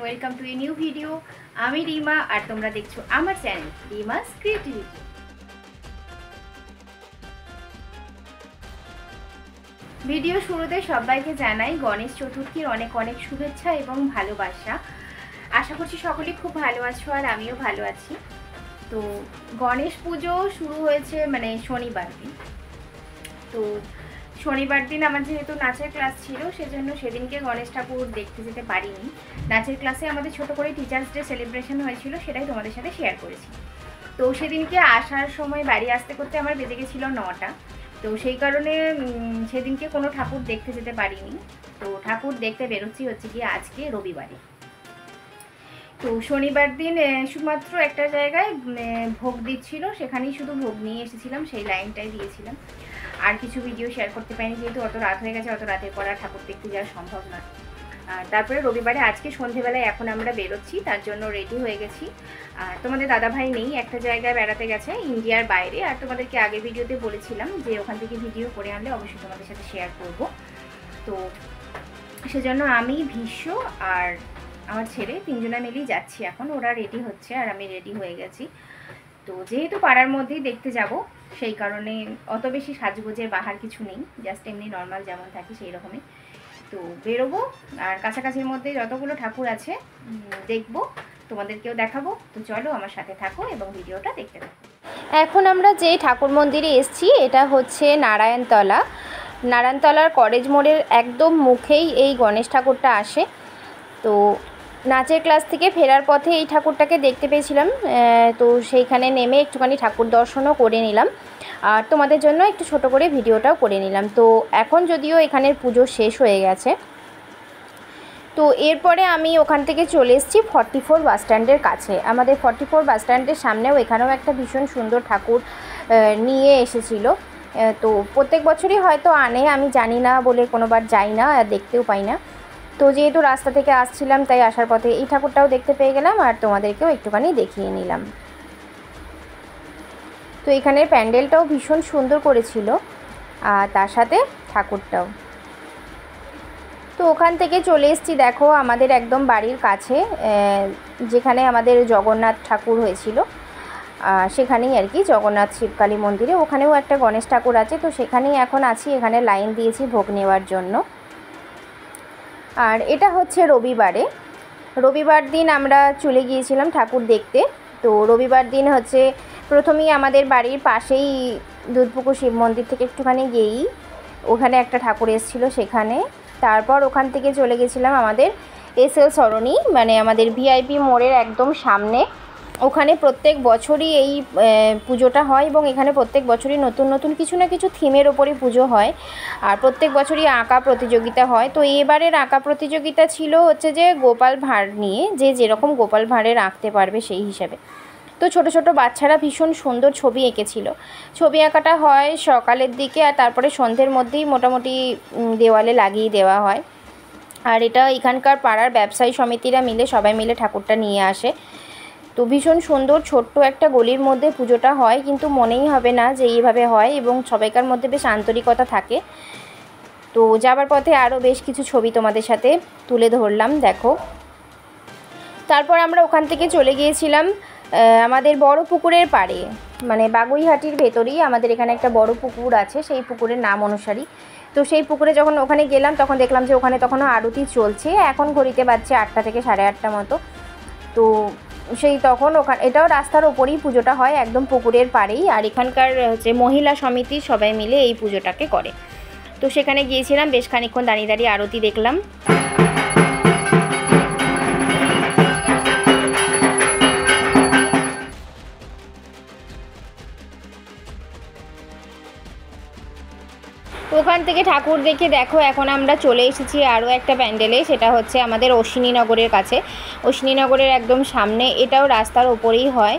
Welcome to a new video. আমি রিমা আর তোমরা দেখছো আমার চ্যানেল রিমাস ক্রিয়েটিভিটি। ভিডিও শুরুতে সবাইকে জানাই গণেশ চতুর্থীর অনেক অনেক শুভেচ্ছা এবং ভালোবাসা। আশা করছি সকলেই খুব ভালো আছো আর আমিও ভালো আছি। তো গণেশ পুজো শুরু হয়েছে মানে শনিবার দিন। তো শনিবার দিন আমার যেহেতু নাচের ক্লাস ছিল সেজন্য সেদিনকে গণেশ ঠাকুর দেখতে যেতে পারিনি। নাচের ক্লাসে আমাদের ছোট করে টিচার্স ডে সেলিব্রেশন হয়েছিল, সেটাই তোমাদের সাথে শেয়ার করেছি। তো সেদিনকে আসার সময় বাড়ি আসতে করতে আমার বেজে গেছিলো 9টা। তো সেই কারণে সেদিনকে কোনো ঠাকুর দেখতে যেতে পারিনি। তো ঠাকুর দেখতে বেরোচ্ছি হচ্ছে গিয়ে আজকে রবিবারে। তো শনিবার দিন শুধুমাত্র একটা জায়গায় ভোগ দিচ্ছিল, সেখানেই শুধু ভোগ নিয়ে এসেছিলাম, সেই লাইনটাই দিয়েছিলাম। আর কিছু ভিডিও শেয়ার করতে পারিনি যেহেতু অত রাত হয়ে গেছে, অত রাতের পর আর ঠাকুর দেখতে যাওয়া সম্ভব নয়। আর তারপরে রবিবারে আজকে সন্ধেবেলায় এখন আমরা বেরোচ্ছি, তার জন্য রেডি হয়ে গেছি। আর তোমাদের দাদাভাই নেই, একটা জায়গায় বেড়াতে গেছে ইন্ডিয়ার বাইরে। আর তোমাদেরকে আগের ভিডিওতে বলেছিলাম যে ওখান থেকে ভিডিও করে আনলে অবশ্যই তোমাদের সাথে শেয়ার করব। তো সেজন্য আমি ভীষ্ম আর আমার ছেলে তিনজনা মিলেই যাচ্ছি এখন। ওরা রেডি হচ্ছে আর আমি রেডি হয়ে গেছি। তো যেহেতু পাড়ার মধ্যেই দেখতে যাব সেই কারণে অত বেশি সাজগোজের বাহার কিছু নেই, জাস্ট এমনি নর্মাল যেমন থাকি সেই রকমই। তো বেরোবো আর কাছাকাছির মধ্যে যতগুলো ঠাকুর আছে দেখবো, তোমাদেরকেও দেখাবো। তো চলো আমার সাথে থাকো এবং ভিডিওটা দেখতে থাকো। এখন আমরা যে ঠাকুর মন্দিরে এসেছি এটা হচ্ছে নারায়ণতলা। নারায়ণতলার কলেজ মোড়ের একদম মুখেই এই গণেশ ঠাকুরটা আসে। তো নাচের ক্লাস থেকে ফেরার পথে এই ঠাকুরটাকে দেখতে পেয়েছিলাম, তো সেইখানে নেমে একটুখানি ঠাকুর দর্শনও করে নিলাম আর তোমাদের জন্য একটু ছোট করে ভিডিওটাও করে নিলাম। তো এখন যদিও এখানের পুজো শেষ হয়ে গেছে, তো এরপরে আমি ওখান থেকে চলে এসেছি 44 বাস স্ট্যান্ডের কাছে। আমাদের 44 বাস স্ট্যান্ডের সামনেও এখানেও একটা ভীষণ সুন্দর ঠাকুর নিয়ে এসেছিল। তো প্রত্যেক বছরই হয়তো আনে, আমি জানি না বলে কোনোবার যাই না আর দেখতেও পাই না। তো যেহেতু রাস্তা থেকে আসছিলাম তাই আসার পথে এই ঠাকুরটাও দেখতে পেয়ে গেলাম আর তোমাদেরকেও একটুখানি দেখিয়ে নিলাম। তো এখানের প্যান্ডেলটাও ভীষণ সুন্দর করেছিল আর তার সাথে ঠাকুরটাও। তো ওখান থেকে চলে এসেছি দেখো আমাদের একদম বাড়ির কাছে, যেখানে আমাদের জগন্নাথ ঠাকুর হয়েছিল সেখানেই আর কি, জগন্নাথ শিবকালী মন্দিরে। ওখানেও একটা গণেশ ঠাকুর আছে, তো সেখানেই এখন আছি, এখানে লাইন দিয়েছি ভোগ নেওয়ার জন্য। আর এটা হচ্ছে রবিবার দিন আমরা চলে গিয়েছিলাম ঠাকুর দেখতে। তো রবিবার দিন হচ্ছে প্রথমেই আমাদের বাড়ির পাশেই দুধপুকুর শিব মন্দির থেকে একটুখানি গিয়েই ওখানে একটা ঠাকুর এসেছিলো সেখানে। তারপর ওখান থেকে চলে গেছিলাম আমাদের এসএল সরণি, মানে আমাদের ভিআইপি মোড়ের একদম সামনে। ওখানে প্রত্যেক বছরই এই পুজোটা হয় এবং এখানে প্রত্যেক বছরই নতুন নতুন কিছু না কিছু থিমের ওপরে পুজো হয় আর প্রত্যেক বছরই আঁকা প্রতিযোগিতা হয়। তো এবারের আঁকা প্রতিযোগিতা ছিল হচ্ছে যে গোপাল ভাঁড় নিয়ে, যে যেরকম গোপাল ভাঁড়ের আঁকতে পারবে সেই হিসাবে। তো ছোট ছোট বাচ্চারা ভীষণ সুন্দর ছবি এঁকেছিল। ছবি আঁকাটা হয় সকালের দিকে আর তারপরে সন্ধ্যের মধ্যেই মোটামুটি দেওয়ালে লাগিয়ে দেওয়া হয়। আর এটা এখানকার পাড়ার ব্যবসায়ী সমিতিরা মিলে সবাই মিলে ঠাকুরটা নিয়ে আসে। তো ভীষণ সুন্দর ছোট্ট একটা গলির মধ্যে পুজোটা হয়, কিন্তু মনেই হবে না যে এইভাবে হয় এবং সবাইকার মধ্যে বেশ আন্তরিকতা থাকে। তো যাবার পথে আরও বেশ কিছু ছবি তোমাদের সাথে তুলে ধরলাম দেখো। তারপর আমরা ওখান থেকে চলে গিয়েছিলাম আমাদের বড় পুকুরের পাড়ে, মানে বাগুইহাটির ভেতরেই আমাদের এখানে একটা বড় পুকুর আছে, সেই পুকুরের নাম অনুসারী। তো সেই পুকুরে যখন ওখানে গেলাম তখন দেখলাম যে ওখানে তখনও আরতি চলছে, এখন ঘড়িতে বাজছে 8টা থেকে 8:30 মতো। তো সেই তখন ওখানে এটাও রাস্তার ওপরেই পুজোটা হয় একদম পুকুরের পাড়েই। আর এখানকার হচ্ছে মহিলা সমিতি সবাই মিলে এই পুজোটাকে করে। তো সেখানে গিয়েছিলাম, বেশ খানিকক্ষণ দাঁড়িয়ে দাঁড়িয়ে আরতি দেখলাম। ওখান থেকে ঠাকুর দেখে দেখো এখন আমরা চলে এসেছি আরও একটা প্যান্ডেলে, সেটা হচ্ছে আমাদের অশ্বিনীনগরের কাছে, অশ্বিনীনগরের একদম সামনে। এটাও রাস্তার ওপরেই হয়।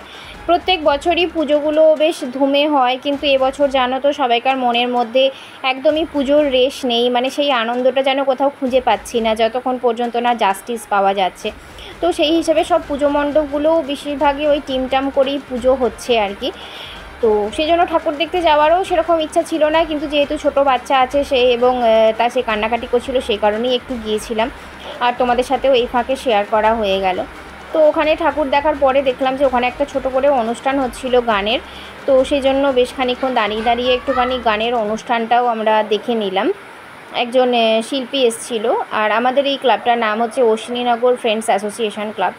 প্রত্যেক বছরই পুজোগুলো বেশ ধুমে হয়, কিন্তু এবছর জানো তো সবাইকার মনের মধ্যে একদমই পুজোর রেশ নেই, মানে সেই আনন্দটা যেন কোথাও খুঁজে পাচ্ছি না যতক্ষণ পর্যন্ত না জাস্টিস পাওয়া যাচ্ছে। তো সেই হিসেবে সব পুজো মণ্ডপগুলোও বেশিরভাগই ওই টিমটাম করেই পুজো হচ্ছে আর কি। তো সেই জন্য ঠাকুর দেখতে যাওয়ারও সেরকম ইচ্ছা ছিল না, কিন্তু যেহেতু ছোট বাচ্চা আছে সে এবং তা সে কান্নাকাটি করছিল সেই কারণেই একটু গিয়েছিলাম। আর তোমাদের সাথেও এই ফাঁকে শেয়ার করা হয়ে গেল। তো ওখানে ঠাকুর দেখার পরে দেখলাম যে ওখানে একটা ছোট করে অনুষ্ঠান হচ্ছিল গানের, তো সেই জন্য বেশ খানিকক্ষণ দাঁড়িয়ে দাঁড়িয়ে একটুখানি গানের অনুষ্ঠানটাও আমরা দেখে নিলাম। একজন শিল্পী এসেছিল, আর আমাদের এই ক্লাবটার নাম হচ্ছে Ashwininagar friends association club.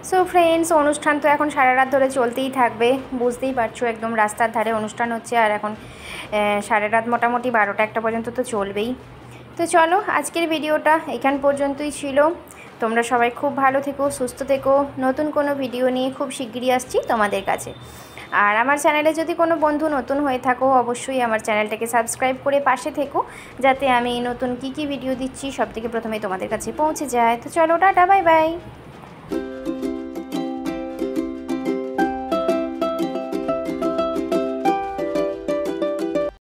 So friends, অনুষ্ঠান তো এখন সারা রাত ধরে চলতেই থাকবে, বুঝতেই পারছো, একদম রাস্তার ধারে অনুষ্ঠান হচ্ছে, আর এখন সারা রাত মোটামুটি 12টা-1টা পর্যন্ত তো চলবেই। তো চলো, আজকের ভিডিওটা এখান পর্যন্তই ছিল। তোমরা সবাই খুব ভালো থেকো, সুস্থ থেকো। নতুন কোনো ভিডিও নিয়ে খুব শিগগিরই আসছি তোমাদের কাছে। আর আমার চ্যানেলে যদি কোনো বন্ধু নতুন হয়ে থাকো, অবশ্যই আমার চ্যানেলটাকে সাবস্ক্রাইব করে পাশে থেকো, যাতে আমি নতুন কী ভিডিও দিচ্ছি সব থেকে প্রথমে তোমাদের কাছে পৌঁছে যায়। তো চলো, টাটা, বাই বাই।